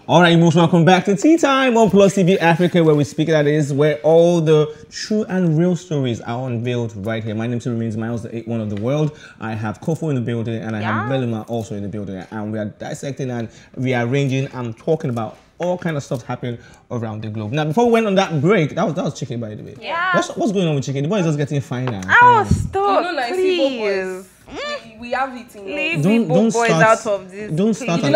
All right, most welcome back to Tea Time on PlusTvAfrica, where we speak, that is, where all the true and real stories are unveiled right here. My name still remains Miles, the 8-1 of the world. I have Kofo in the building, and I have Belima also in the building. And we are dissecting and rearranging and talking about all kind of stuff happening around the globe. Now, before we went on that break, that was Chicken, by the way. Yeah. What's going on with Chicken? The boy is just getting finer. Oh, stop, you know, please. We have it in Leave Igbo boys out of this. Don't start an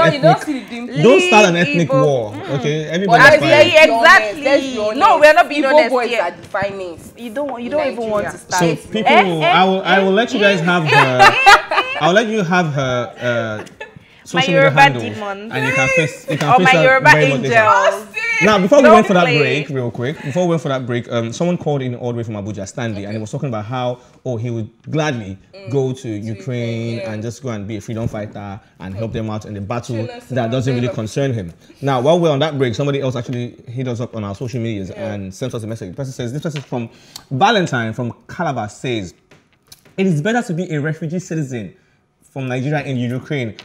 ethnic war. Okay, everybody. Exactly. No, we're not being honest boys here. are the finest. You don't even want to start. So people, I will let you guys have her. I'll let you have her social media handle, and you can face my Yoruba angels. Now, before we went for that break, real quick, someone called in all the way from Abuja, Stanley, and he was talking about how, he would gladly go to Ukraine and just go and be a freedom fighter and help them out in the battle that doesn't really concern him. Now, while we're on that break, somebody else actually hit us up on our social medias and sent us a message. The person says, this person is from Valentine from Calabar, says, it is better to be a refugee citizen from Nigeria in Ukraine.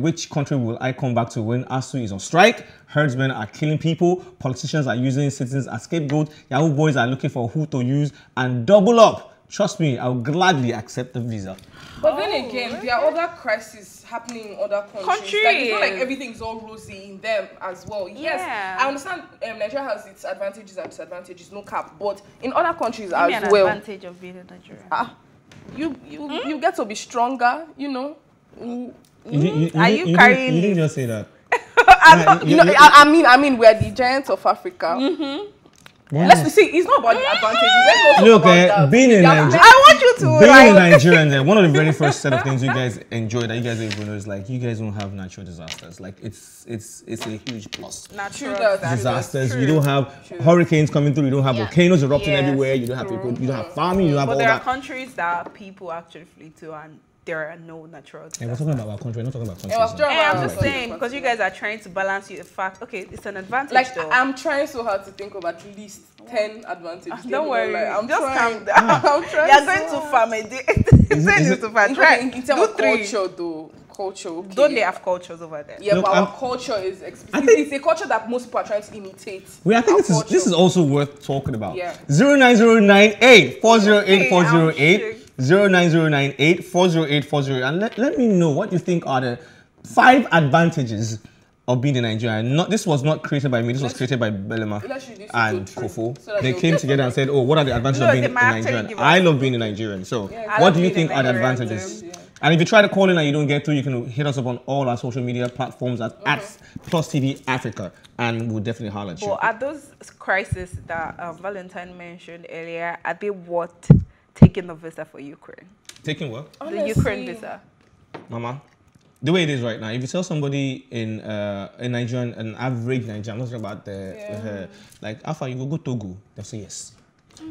Which country will I come back to when ASU is on strike? Herdsmen are killing people. Politicians are using citizens as scapegoats. Yahoo boys are looking for who to use and double up. Trust me, I will gladly accept the visa. But then again, there are other crises happening in other countries. Like, it's not like everything's all rosy in them as well. Yes, I understand Nigeria has its advantages and disadvantages, no cap. But in other countries as well. Advantage of being in Nigeria. You get to be stronger, you know. You didn't just say that. I mean, we're the giants of Africa. Let's see. It's not about the advantages. Look, being in Nigeria. I want you to being in Nigeria. One of the very first set of things you guys enjoy that you guys don't even know is like you guys don't have natural disasters. Like it's a huge plus. Natural disasters. You don't have hurricanes coming through. You don't have volcanoes erupting everywhere. You don't have people. You don't have farming. You don't have all that. But there are countries that people actually flee to, and there are no natural disasters. We're talking about our country. We're not talking about countries. I'm just saying, because you guys are trying to balance the fact, okay, it's an advantage though. I'm trying so hard to think of at least 10 advantages. Don't worry, I'm just calm down. I'm trying. You're going to farm a day. In terms of culture though. Culture, okay. Don't they have cultures over there? Yeah, but our culture is it's a culture that most people are trying to imitate. I think this is also worth talking about. 09098 408 408 09098 408 408, and let me know what you think are the 5 advantages of being in Nigeria. This was not created by me. This was created by Belema and Kofo. So they came together and said, what are the advantages of being in Nigeria? I love being a Nigerian. So what do you think are the advantages? And if you try to call in and you don't get through, you can hit us up on all our social media platforms at PlusTvAfrica, and we'll definitely holler at you. Well, are those crises that Valentine mentioned earlier, are they worth taking the visa for Ukraine? Taking what? The Ukraine visa. Mama, the way it is right now, if you tell somebody in Nigeria, an average Nigerian, I'm not talking about like, Alpha, you go Togo, they'll say yes.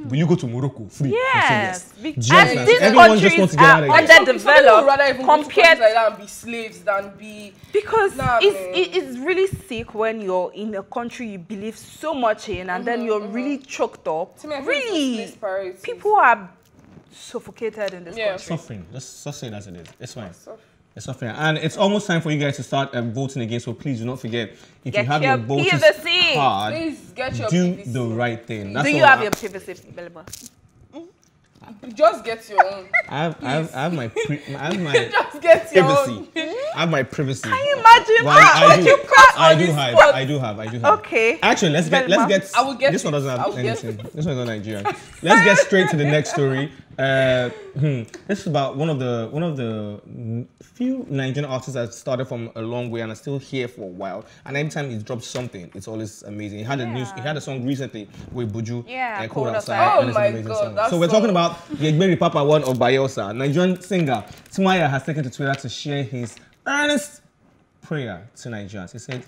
Will you go to Morocco free? Yes. And these countries are underdeveloped compared to like that and be slaves than be... Because it's really sick when you're in a country you believe so much in and then you're really choked up. Really, people are suffocated in this country. Suffering. Just say it as it is. It's fine. It's suffering. And it's almost time for you guys to start voting again. So please do not forget, if you have your voting card, please get your do PVC. the right thing. That's do you have your PVC, Belema? Just get your own. I have my just get your privacy. own. I have my privacy. Can you imagine? I do have. Okay. Actually, let's get. I will get this one doesn't have anything. This one's not Nigerian. Let's get straight to the next story. This is about one of the few Nigerian artists that started from a long way and are still here for a while. And every time he drops something, it's always amazing. He had a song recently with Buju, Cold Outside. Oh my God! So we're talking about the Egberi Papa one of Bayelsa. Nigerian singer Timaya has taken to Twitter to share his earnest prayer to Nigerians. He said,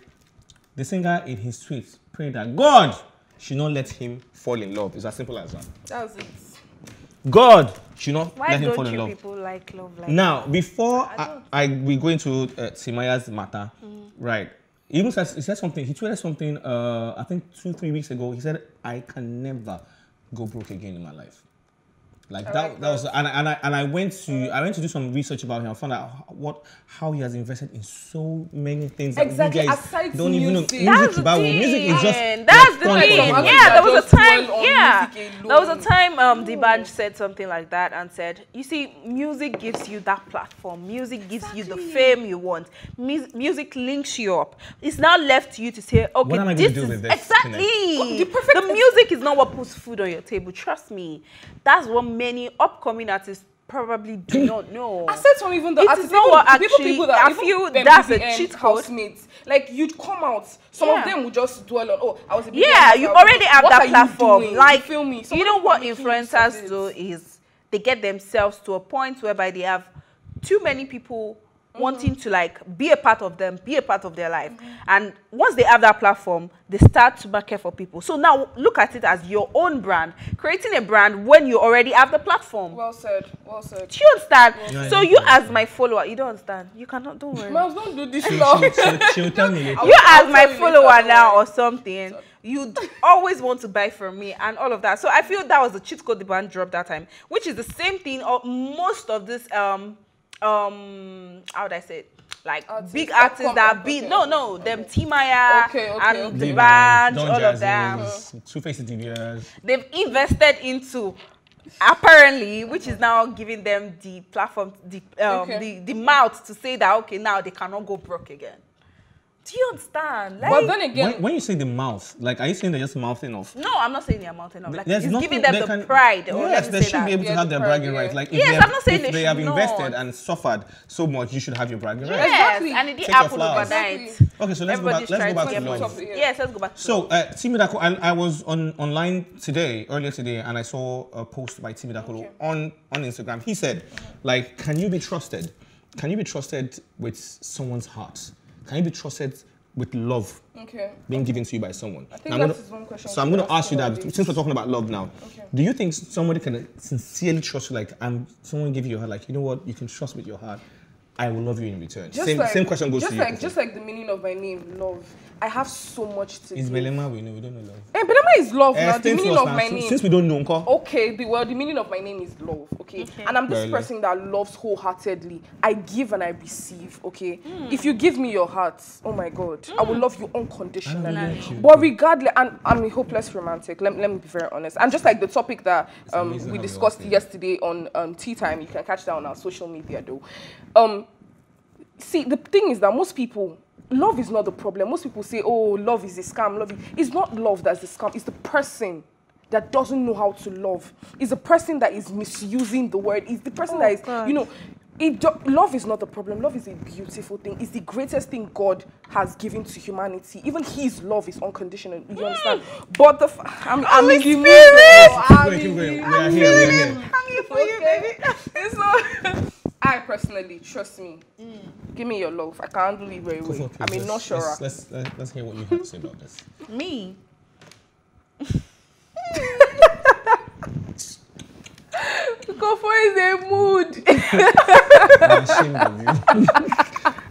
the singer in his tweet prayed that God should not let him fall in love. It's as simple as that. That's it. God should not let him fall in love. Why don't people like love like now, that? before we go into Timaya's matter, right? He said something. He tweeted something. I think 2-3 weeks ago. He said, "I can never go broke again in my life." Like that was, and I went to do some research about him. I found out how he has invested in so many things. Exactly. That you guys aside don't music. even know. Music is just that's the thing. Yeah, there was a time. Yeah, there was a time. The band said something like that and said, "You see, music gives you that platform. Music gives you the fame you want. Music links you up. It's now left to you to say, okay, what am I going to do with this? Exactly. The music is not what puts food on your table. Trust me. That's what many upcoming artists probably do not know. Aside from even the artists, people that I feel that's a cheat code. Like you'd come out, some of them would just dwell on, I was a big you already have that platform. Like, you feel me? You know what influencers do is they get themselves to a point whereby they have too many people wanting to like be a part of them, be a part of their life. And once they have that platform, they start to market for people. So now look at it as your own brand, creating a brand when you already have the platform. Well said, well said. Do you understand? So you as my follower, you don't understand. You cannot, don't worry. Moms, don't do this stuff. She'll tell me. You as my follower now or something, you'd always want to buy from me and all of that. So I feel that was the cheat code the band dropped that time, which is the same thing or most of this how would I say it? Like big artists that beat them Timaya and the band, all of them. Two-Faced DVS. They've invested into apparently, which is now giving them the platform, the mouth to say that now they cannot go broke again. Do you understand? Like, but then again, when you say the mouth, like, are you saying they're just mouthing off? No, I'm not saying they're mouthing off. Like, it's giving them the pride. Yes, they should be able to have their bragging rights. Like, if they have invested and suffered so much, you should have your bragging rights. Yes, and it did happen overnight. Okay, so let's go back to love. Yes, let's go back to so, Timaya, I was online earlier today, and I saw a post by Timaya on Instagram. He said, like, can you be trusted? Can you be trusted with someone's heart? Can you be trusted with love being given to you by someone? I think that's one question. So I'm going to ask you that, since we're talking about love now. Do you think somebody can sincerely trust you, like, someone give you your heart, like, you know what, you can trust with your heart, I will love you in return? Same question goes to you. Just like the meaning of my name, love. I have so much to Is Belema, we don't know love. Belema is love now. The meaning of my name. Since we don't know, okay, the meaning of my name is love, okay? And I'm this person that loves wholeheartedly. I give and I receive, okay? If you give me your heart, oh my God, I will love you unconditionally. But regardless, and I'm a hopeless romantic, let me be very honest. And just like the topic that we discussed yesterday on Tea Time, you can catch that on our social media though. See, the thing is that most people, love is not the problem. Most people say, oh, love is a scam. It's not love that's the scam. It's the person that doesn't know how to love. It's the person that is misusing the word. It's the person that is, love is not the problem. Love is a beautiful thing. It's the greatest thing God has given to humanity. Even His love is unconditional. You understand? But I'm in the mood. Keep going. We are here. I'm here for you, baby. I personally, trust me, give me your love. I can't do it very well. I'm not sure. Let's hear what you have to say about this. Me? Kofo is a mood. I'm ashamed of you.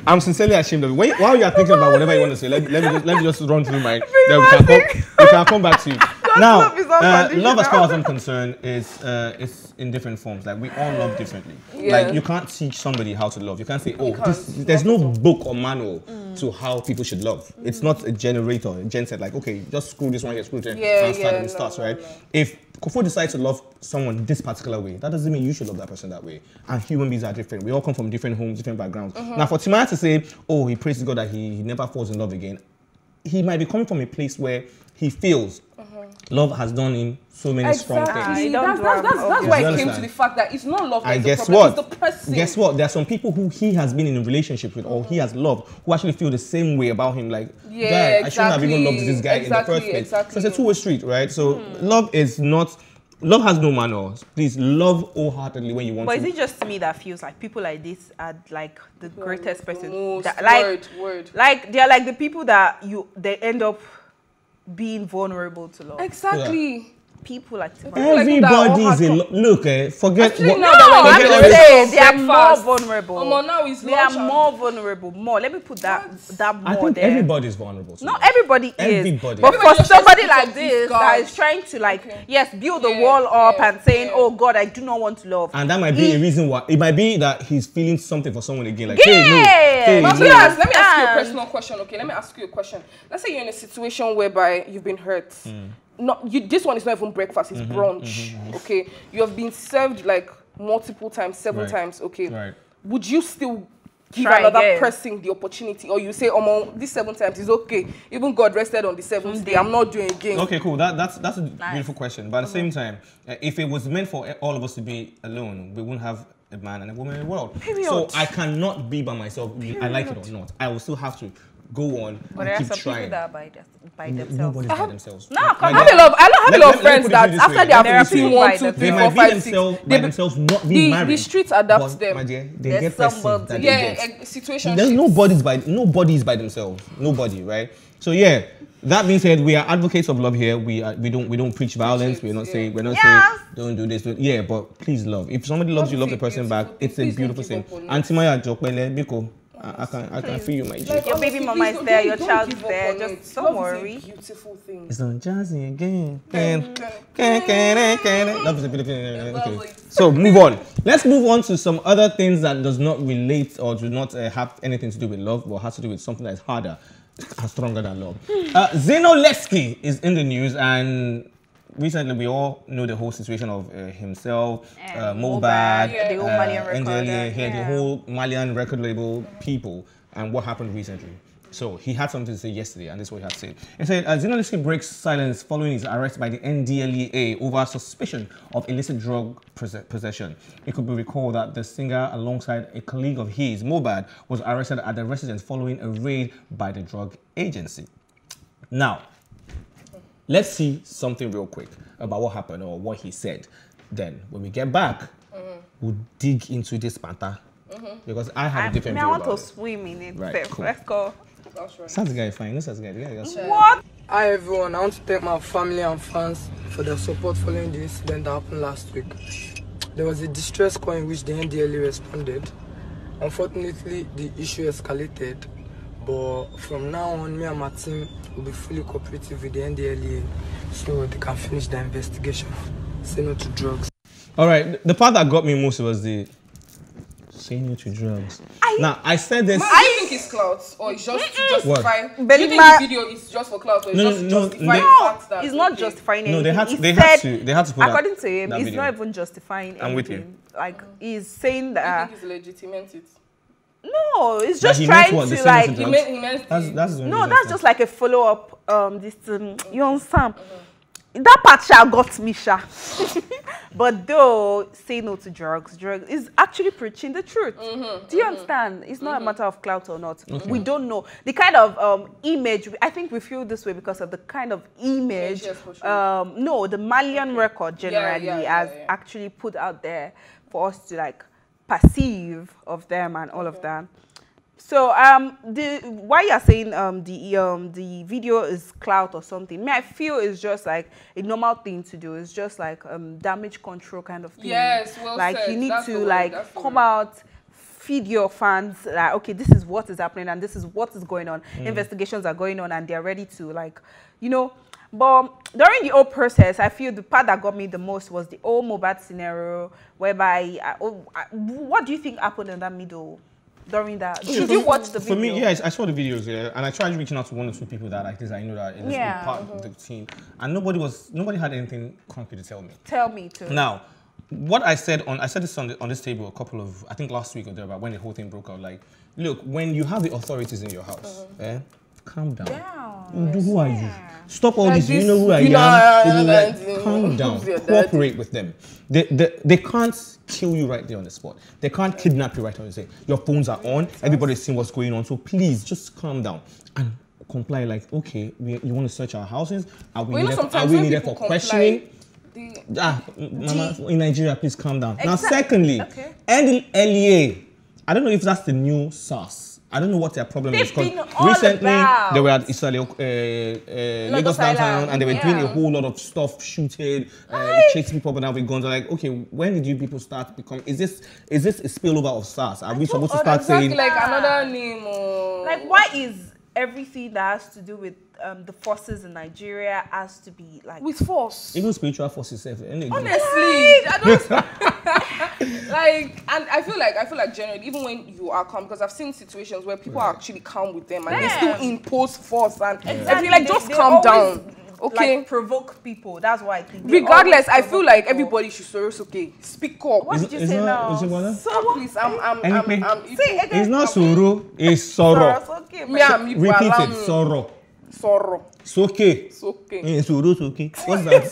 I'm sincerely ashamed of you. While you are thinking about whatever you want to say, let me just run through mine. Then we can come back to you. Now, love as far as I'm concerned is in different forms. Like, we all love differently. Like, you can't teach somebody how to love. You can't say, there's no book or manual to how people should love. It's not a generator, a genset, like, okay, just screw this one here, screw this one, and starts, right? If Kofo decides to love someone this particular way, that doesn't mean you should love that person that way. And human beings are different. We all come from different homes, different backgrounds. Now, for Timaya to say, oh, he praises God that he never falls in love again, he might be coming from a place where he feels love has done him so many strong things. That's why I came to the fact that it's not love that's the problem, it's the person. Guess what? There are some people who he has been in a relationship with or he has loved who actually feel the same way about him. Like, I shouldn't have even loved this guy in the first place. So it's a two-way street, right? So love has no manners. Please love wholeheartedly when you want to. But is it just me that feels like people like this are like the greatest person? Like they're like the people that they end up being vulnerable to love. Exactly. people like everybody is look. Forget. Actually, no, I'm just saying they are more vulnerable. They are more vulnerable. More. Let me put that more I think there. everybody is vulnerable. Not everybody is. Everybody. But for somebody like this that is trying to yes, build the wall up and saying, oh God, I do not want to love. And that might be a reason why. It might be that he's feeling something for someone again. Like, let me ask you a personal question. Okay, let me ask you a question. Let's say you're in a situation whereby you've been hurt. This one is not even breakfast, it's brunch. Okay, you have been served like multiple times, several times. Okay, would you still give another person the opportunity, or you say, these 7 times is okay, even God rested on the 7th day, I'm not doing again? Okay, cool. That's a beautiful question. But at the same time, if it was meant for all of us to be alone, we wouldn't have a man and a woman in the world. Period. So I cannot be by myself. I like it or not. I will still have to go on and keep trying. But there are some people that are by themselves. Nobody's by themselves. No, I have a lot of friends that after they have seen 1, 2, 3, 4, 5, 6, by themselves not being married. The streets adapt them. My dear, they get persons that they get. Situation. There's nobody is by themselves. Nobody, right? So yeah. That being said, we are advocates of love here. We don't preach violence. We're not saying don't do this. But please love. If somebody loves you, love the person back. It's a beautiful thing. And Timaya, Biko, I can feel you, my G. Your baby mama is there, your child is there. Just don't worry. Beautiful thing. It's on jazzy again. Love is a beautiful thing. Okay. So move on. Let's move on to some other things that does not relate or do not have anything to do with love, but has to do with something that is harder and stronger than love. Zinoleesky is in the news, and recently we all know the whole situation of himself, Mobad, the whole Malian record, the whole Malian record label people, and what happened recently. So he had something to say yesterday, and this is what he had to say. He said, Zinoleesky breaks silence following his arrest by the NDLEA over suspicion of illicit drug possession. It could be recalled that the singer, alongside a colleague of his, Mobad, was arrested at the residence following a raid by the drug agency. Now, let's see something real quick about what happened or what he said. Then, when we get back, we'll dig into this matter. Because I have a different view about it. I want to swim in it. Right, cool. Let's go. Sounds the guy fine. This is the guy. What? Hi everyone, I want to thank my family and fans for their support following the incident that happened last week. There was a distress call in which the NDLEA responded. Unfortunately, the issue escalated, but from now on, me and my team will be fully cooperative with the NDLEA so they can finish their investigation. Say no to drugs. All right, the part that got me most was the say no to drugs. I said this. Do you think it's clout or it's just to justify? Do you think the video is just for clout or it's just justifying the fact that it's not justifying anything. No, they had to put according to him, it's not even justifying anything. I'm with you. Like he's saying that. Do you think he's legitimate it? No, it's just trying to like. He meant that's just like a follow up. You understand? That part got me, but though say no to drugs is actually preaching the truth. Do you understand? It's not a matter of clout or not. Okay. We don't know the kind of image. I think we feel this way because of the kind of image. No, the Malian record generally has actually put out there for us to like perceive of them and all of that. So why you're saying the video is clout or something, I feel it's just like a normal thing to do. It's just like damage control kind of thing. Yes, well like said. You need to like come out, feed your fans like, okay, this is what is happening and this is what is going on. Investigations are going on and they're ready to like, you know. But during the whole process, I feel the part that got me the most was the whole Mobad scenario, whereby what do you think happened in that middle? During that, did you watch the video? For me, yes, I saw the videos, and I tried reaching out to 1 or 2 people that like this. I know that is part of the team, and nobody had anything concrete to tell me. Tell me too. Now, what I said this on this table a couple of, I think last week or there, about when the whole thing broke out. Like, look, when you have the authorities in your house, calm down. Who are you? Stop all this. You know who I am. Calm down. Cooperate with them. They can't kill you right there on the spot. They can't kidnap you right on the spot. Your phones are on. Everybody's seeing what's going on. So please, just calm down and comply. Like, okay, you want to search our houses? Are we needed for questioning? Mama, in Nigeria, please calm down. Now, secondly, NDLEA. I don't know if that's the new SARS. I don't know what their problem They've is. Because been all recently about they were at Lagos downtown, and they were doing a whole lot of stuff, shooting, chasing people up and down with guns. Like, okay, when did you people start becoming? Is this a spillover of SARS? Are we supposed to start saying like another name? Like, why is everything that has to do with the forces in Nigeria has to be like with force? Even spiritual forces. Honestly, I don't like, and I feel like generally, even when you are calm, because I've seen situations where people are actually calm with them and they still impose force and exactly. Like, just calm down. Okay, like, provoke people. That's why I think. Regardless, I feel like everybody should okay. Speak up. What did you say now? So please, I'm it's not sorrow, it's sorrow. Repeat it, sorrow. Sorrow. It's okay. It's okay. It's okay. What's that?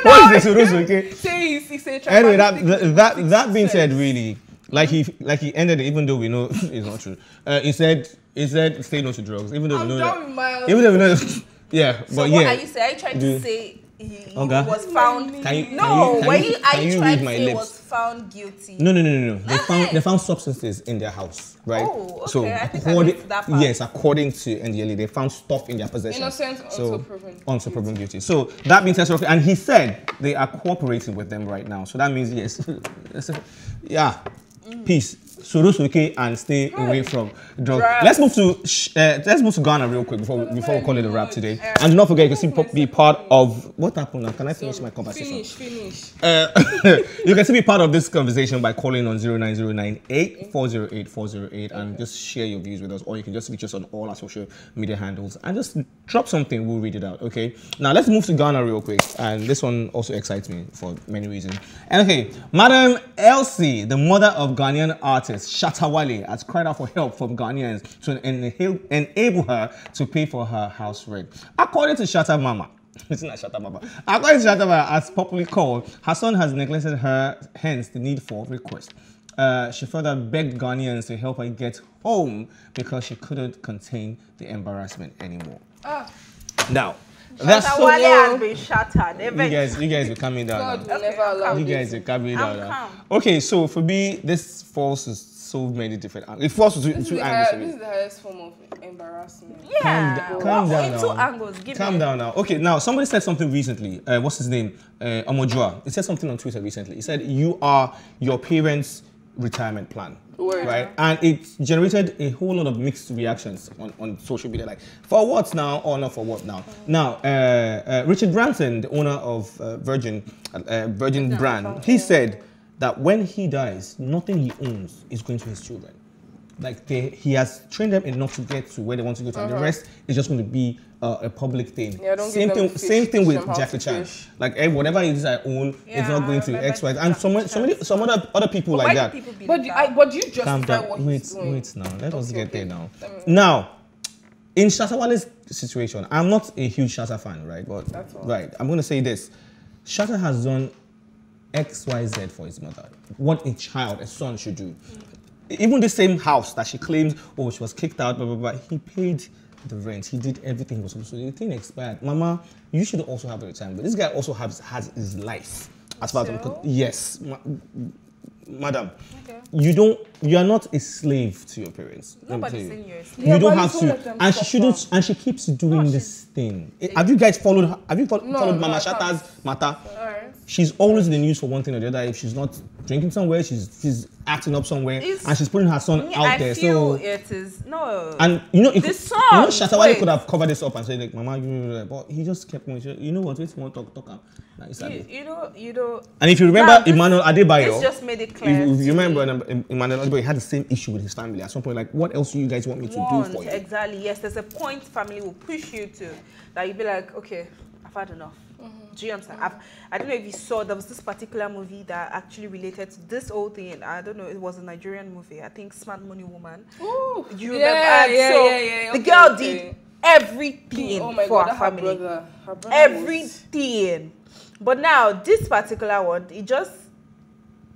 What is the sorrow? Okay. Say anyway, that being said, really, like he ended it, even though we know it's not true. He said stay no to drugs, even though we know. Yeah, so but what yeah. Are you saying? Are you trying to say he was found? Are you trying to say was found guilty? No. They found substances in their house, right? Oh, okay. So according to NDLA, they found stuff in their possession. Innocent until proven guilty. So that being said, and he said they are cooperating with them right now. So that means yes, yeah, peace. Surusuke and stay away from drugs. Let's move to Ghana real quick before we call it a wrap today. And do not forget, you can still be part of what happened now. Can I finish my conversation? Finish. You can still be part of this conversation by calling on 09098 408 408 and just share your views with us, or you can just reach us on all our social media handles and just drop something. We'll read it out. Okay. Now let's move to Ghana real quick, and this one also excites me for many reasons. And okay, Madam Elsie, the mother of Ghanaian artist Shatta Wale, has cried out for help from Ghanaians to enable her to pay for her house rent. According to Shatta Mama, it's not Shatta Mama. According to Shatta Mama, as popularly called, her son has neglected her, hence the need for request. She further begged Ghanaians to help her get home because she couldn't contain the embarrassment anymore. Now, that's so Wale has been shattered. You guys are coming down. God will never allow you guys are coming down. Calm. Okay, so for me, this falls to so many different angles. It falls to two angles. This is the highest form of embarrassment. Yeah. Calm down now. Two angles. Calm down now. Okay, now somebody said something recently. What's his name? Omojua. He said something on Twitter recently. He said, "You are your parents' retirement plan." Right, and it generated a whole lot of mixed reactions on social media, like for what now or not for what now. Now, Richard Branson, the owner of Virgin brand, he said that when he dies, nothing he owns is going to his children. Like he has trained them enough to get to where they want to go to, and the rest is just going to be a public thing. Yeah, same thing with Jackie Chan. Like whatever it is I own, it's not going to X, Y, and some other people like that. But you justify what he's doing. Wait now. Let us get there now. Now, in Shatta Wale's situation, I'm not a huge Shatta fan, right? But I'm going to say this: Shatta has done X, Y, Z for his mother. What a son should do. Even the same house that she claims, she was kicked out, blah, blah, blah, he paid the rent. He did everything he was supposed to do. The thing expired. Mama, you should also have a retirement. But this guy also has his life. As far as I'm concerned. Yes. Madam, you are not a slave to your parents. Nobody's saying you're a slave. You don't have to, and she shouldn't, and she keeps doing this thing. Have you guys followed Mama Shatta's matter? She's always in the news for one thing or the other. If she's not drinking somewhere, she's acting up somewhere, and she's putting her son out there. So it is no. And Shatta Wale could have covered this up and said like, "Mama," but he just kept going. You know what? Wait, more talk. You know. And if you remember, Emmanuel Adebayo, this just made it clear. If you remember, Emmanuel Adebayo had the same issue with his family at some point. Like, what else do you guys want me to do for you? Exactly. Yes, there's a point family will push you to that you'll be like, okay, I've had enough. Do you understand? I don't know if you saw, there was this particular movie that actually related to this whole thing. I don't know, it was a Nigerian movie. I think Smart Money Woman. Ooh, do you remember? Yeah. The girl did everything for her family. Her brother everything. But now, this particular one, it just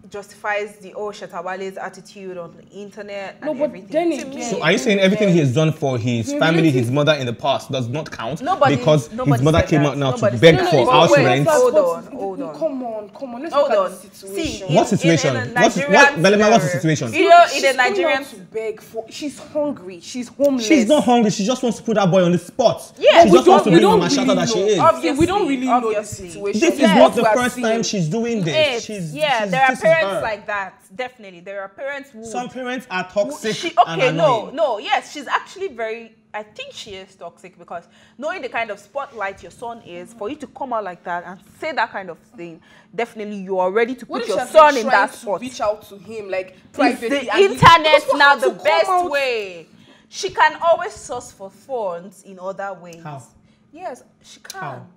justifies the Shatawale's attitude on the internet and but everything. Then again, so are you saying everything he has done for his family, his mother in the past does not count? Because his mother came out now to beg for house rent? Hold on. Come on. Let's look at the situation. What situation? What's the situation? You know, in the Nigerian to beg for, she's hungry. She's homeless. She's not hungry. She just wants to put that boy on the spot. Yeah, she just wants to bring Mama Shatta that she is. Obviously, we don't really know the situation. This is not the first time she's doing this. There are parents like that. Definitely, there are parents who. Some parents are toxic. Yes, she's actually very. I think she is toxic because knowing the kind of spotlight your son is, for you to come out like that and say that kind of thing, definitely you are ready to put your son in that spot. Reach out to him like privately. The internet now the best way. She can always source for funds in other ways. How? Yes, she can. How?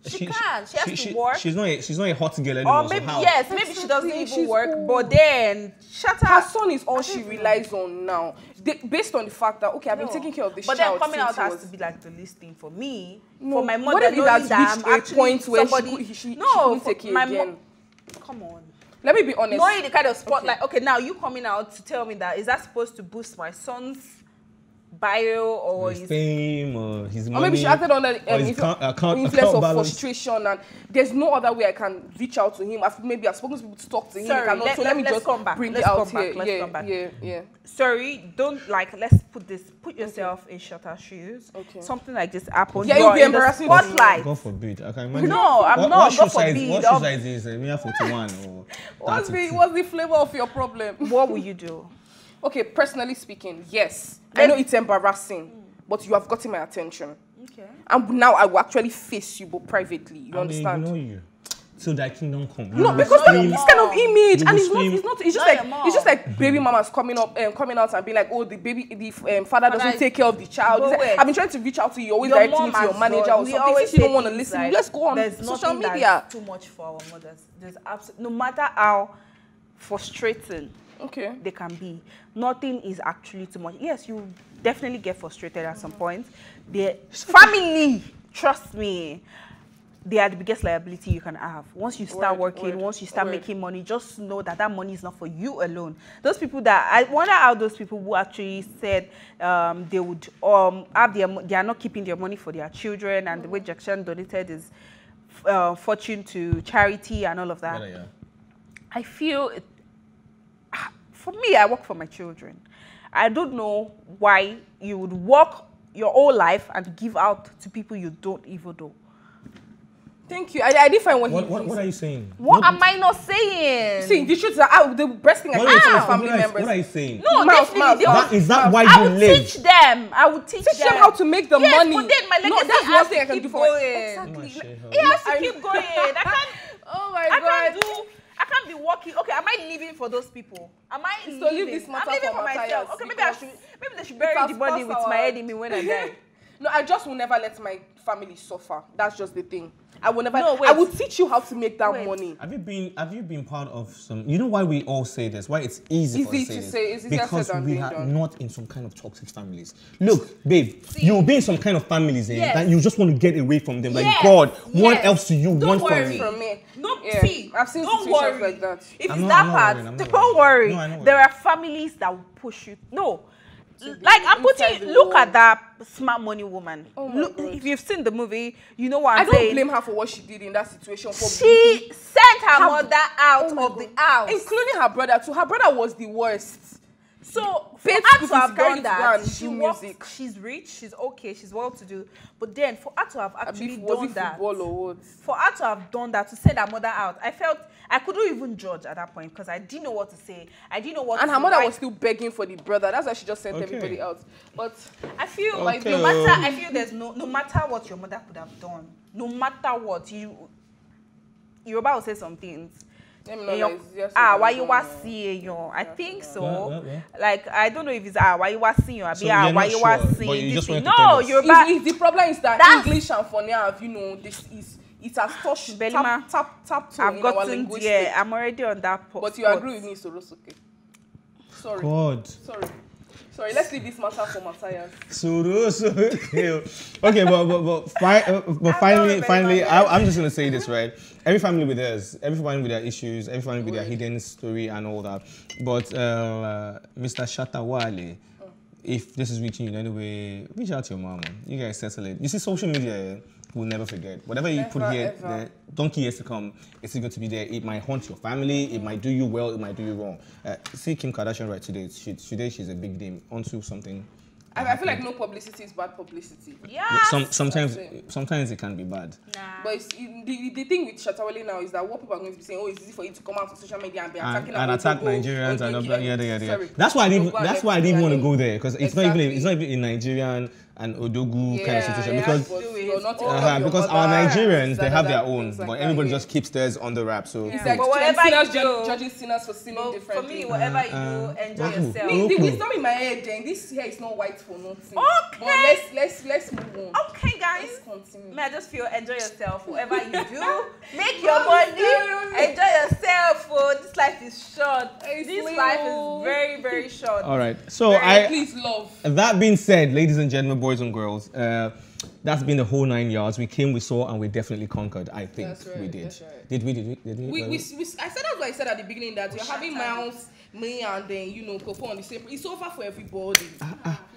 She can. She has to work. She's not a hot girl anymore. Or maybe so how? yes, maybe she doesn't even work. But then her son is all she relies on now. Based on the fact that I've been taking care of this child. But then coming out has to be like the least thing for me. No, for my mother, what if it has reached a point where she couldn't take it again? Come on. Let me be honest. Knowing the kind of spotlight. Okay, now you coming out to tell me that, is that supposed to boost my son's bio or his fame or his money? Or maybe she acted under influence of frustration, and there's no other way I can reach out to him. I've spoken to people to talk to him. Let me just bring it out here. Let's come back. Yeah. Sorry, don't let's put yourself in Shatta's shoes. Okay. Something like this happened. Yeah, you'll be embarrassing. Spotlight. God forbid. I can imagine. No, I'm not. God forbid. What shoe size is Mia 41 or what's the flavor of your problem? What will you do? Okay, personally speaking, yes. I know it's embarrassing, but you have gotten my attention. Okay. And now I will actually face you, but privately. You understand? I know you. So that kingdom come. No, because this kind of image, and it's just like baby mamas coming out and being like, oh, the father doesn't take care of the child. I've been trying to reach out to you, always directing me to your manager or something. Since you don't want to listen, let's go on social media. Too much for our mothers. There's absolutely, no matter how frustrating they can be, nothing is actually too much. Yes, you definitely get frustrated at some point. The family, trust me, they are the biggest liability you can have. Once you start working, once you start making money, just know that that money is not for you alone. Those people that, I wonder how those people who actually said they would they are not keeping their money for their children, and the way Jackson donated his fortune to charity and all of that. Yeah. I feel, for me, I work for my children. I don't know why you would work your whole life and give out to people you don't even know. Thank you. I didn't find what are you saying? What am I not saying? See, the truth is that the best thing I can do for family members. What are you saying? No, definitely. Is that why you live? Teach them. I would teach them how to make the money. But then my legacy that's one thing I can do for exactly. It has to keep going. I can't. Oh my God. I can't be working. Okay, am I living for those people? Am I living? So leave this matter I'm living for myself. Okay, maybe they should bury the body with my enemy when I die. No, I just will never let my family suffer. That's just the thing. I will never. No, I will teach you how to make that money. Have you been part of some? You know why we all say this? Why it's easy for us to say this? Because we are not in some kind of toxic families. Look, babe, you'll be in some kind of families that you just want to get away from them. Like God, what else do you want from me? See, I've seen situations like that. If it's that part, don't worry. There are families that will push you. No. Like I'm putting, look at that smart money woman. Look, if you've seen the movie, you know what I'm saying. I don't blame her for what she did in that situation. She sent her mother out of the house, including her brother too. Her brother was the worst. So for her to have done that, she works, she's rich, she's okay, she's well-to-do. But then for her to have actually done that, for her to have done that, to send her mother out, I felt I couldn't even judge at that point because I didn't know what to say. I didn't know what. And her mother was still begging for the brother. That's why she just sent everybody out. But I feel like no matter, I feel there's no matter what your mother could have done, no matter what you're about to say some things. Why you was seeing you? I think so. Like I don't know if it's why you was seeing you. Why you was seeing this thing. No, you're back. The problem is that English and funny have, this is. It has touched tap to I've gotten there. I'm already on that point. But you agree with me, Sorosuke? Sorry. God. Sorry. Sorry, let's leave this matter for Matthias. Okay, but finally, I'm just gonna say this, right? Every family with theirs, every family with their issues, every family with their hidden story and all that. But Mr. Shatawale, if this is reaching you in any way, reach out to your mom. You guys settle it. You see, social media. We'll never forget. Whatever you put here, the donkey years to come, it's going to be there. It might haunt your family. It might do you well. It might do you wrong. See Kim Kardashian right today. Today she's a big name onto something. I feel like no publicity is bad publicity. Yeah. Sometimes it can be bad. Nah. But the thing with Shatawale now is that what people are going to be saying, oh, it's easy for you to come out on social media and be attacking and attack Nigerians and yeah. That's why I didn't even want to go there, because it's not even in Nigerian and Odogu kind of situation, because our Nigerians, they have their own, but everybody just keeps theirs on the wrap. So it's like sinners judging sinners for sinning differently. For me, whatever you do, enjoy yourself. The wisdom in my head, then this hair is not white for nothing. Okay. But let's move on. Okay, guys. Let's continue. May I just feel enjoy yourself. Whatever you do, make your money. Enjoy yourself. This life is short. This life is very, very short. All right. So please love. That being said, ladies and gentlemen, boys and girls, that's been the whole 9 yards. We came, we saw, and we definitely conquered. I think we did. That's right. Did we? I said that's what I said at the beginning, that you're having Miles, me, and then Coco on the same. It's over for everybody.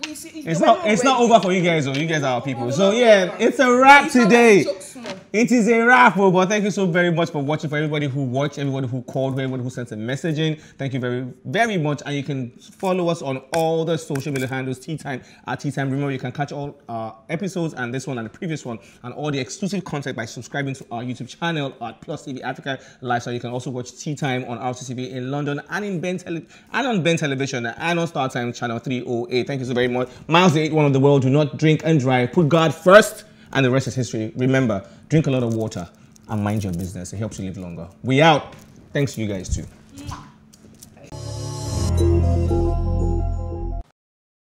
It's not over for you guys, though. You guys are our people. So yeah, it's a wrap today. It is a wrap, but thank you so very much for watching. For everybody who watched, everybody who called, everybody who sent a message in, thank you very, very much. And you can follow us on all the social media handles, TEATIME at TEATIME. Remember, you can catch all our episodes and this one and the previous one and all the exclusive content by subscribing to our YouTube channel at PlusTvAfrica Lifestyle. You can also watch TEATIME on RTTV in London and on Ben Television and on StarTime channel 308. Thank you so very much. Miles, the 8th one of the world. Do not drink and drive. Put God first, and the rest is history. Remember, drink a lot of water and mind your business. It helps you live longer. We out. Thanks to you guys too.